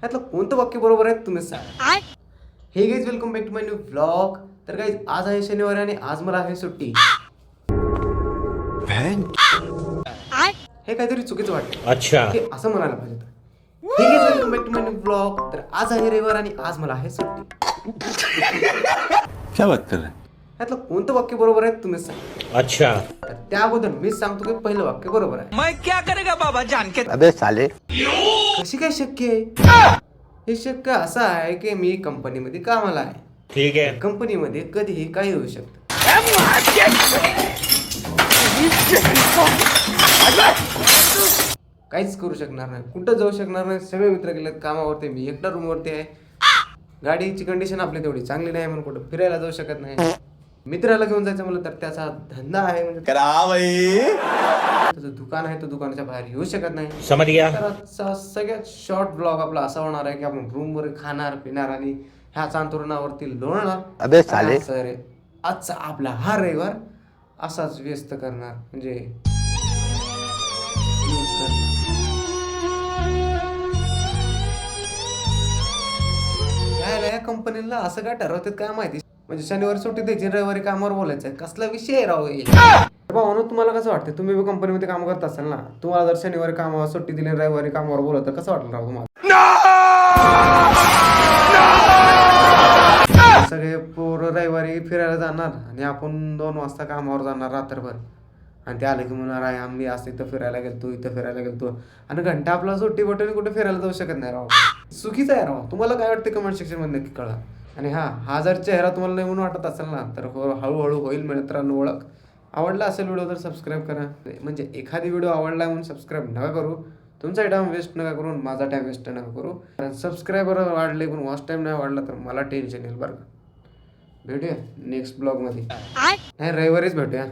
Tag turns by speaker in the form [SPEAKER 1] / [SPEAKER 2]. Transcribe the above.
[SPEAKER 1] ह्यातलं कोणतं वाक्य बरोबर आहे तुम्ही सांगा. Hey guys welcome back to my new vlog. तर गाईज आज आहे शनिवार आणि आज मला आहे सुट्टी. हे काहीतरी चुकीचं वाटतं.
[SPEAKER 2] अच्छा
[SPEAKER 1] हे असं म्हणायला पाहिजे होतं. Hey guys welcome back to my new vlog. तर आज आहे रविवार आणि आज मला आहे सुट्टी.
[SPEAKER 3] क्या बात कर रहे हैं?
[SPEAKER 1] ह्यातलं कोणतं वाक्य बरोबर आहे तुम्ही सांगा.
[SPEAKER 2] अच्छा
[SPEAKER 1] तर त्या अगोदर मीच सांगतो की पहिलं वाक्य बरोबर आहे.
[SPEAKER 4] मैं क्या करेगा बाबा जान के।
[SPEAKER 3] अबे साले
[SPEAKER 1] कशी काय शक्य आहे? हे शक्य असं आहे की मी कंपनीमध्ये कामाला आहे.
[SPEAKER 2] ठीक है
[SPEAKER 1] कंपनीमध्ये कधीही काही होऊ शकतं. काहीच करू शकणार नाही, कुठं जाऊ शकणार नाही. सगळे मित्र गेलेत कामावरती, मी एकटा रूमवरती आहे. गाडीची कंडिशन आपली तेवढी चांगली नाही म्हणून कुठं फिरायला जाऊ शकत नाही. मित्राला घेऊन जायचं म्हणलं तर त्याचा धंदा आहे, म्हणजे त्याचं दुकान आहे, तो दुकानाच्या बाहेर येऊ शकत नाही.
[SPEAKER 2] समझ गया
[SPEAKER 1] तर आजचा सगळ्यात शॉर्ट ब्लॉग आपला असा होणार आहे की आपण रूमवर खाणार पिणार आणि ह्याच अंतरुणावरती लोळणार.
[SPEAKER 3] अबे साले
[SPEAKER 1] सर आजचा आपला हा रविवार असाच व्यस्त करणार, म्हणजे use करणार. या कंपनीला असं काय ठरवतात काय माहिती. म्हणजे शनिवारी सुट्टी द्यायची, रविवारी कामावर बोलायचं, कसला विषय आहे राव हे. भावानो तुम्हाला कसं वाटतं? तुम्ही कंपनीमध्ये काम करत असाल ना, तुम्हाला जर शनिवारी कामावर सुट्टी दिली, रविवारी कामावर बोलत तर कसं वाटलं राव तुम्हाला? सगळे पोरं रविवारी फिरायला जाणार आणि आपण 2 वाजता कामावर जाणार रात्रभर, आणि ते आलं की म्हणणार आहे आम्ही असं इथं फिरायला गेलतो, इथं फिरायला गेलतो, आणि घंटा आपला सुट्टी बटन कुठे फिरायला जाऊ शकत नाही राव. चुकीचं आहे राव. तुम्हाला काय वाटतं कमेंट सेक्शन मध्ये नक्की कळा. आणि हा जर चेहरा तुम्हाला नवीन वाटत असेल ना, तर हळूहळू होईल मित्रांनो ओळख. आवडला असेल व्हिडिओ तर सबस्क्राईब करा. म्हणजे एखादी व्हिडिओ आवडला म्हणून सबस्क्राईब नका करू. तुमचा टाइम वेस्ट नका करून माझा टाइम वेस्ट नका करू. कारण सबस्क्रायबर वाढले पण वॉच टाइम नाही वाढला तर मला टेन्शन येईल बरं का. भेटूया नेक्स्ट ब्लॉग मध्ये, नाही रविवारीच भेटूया.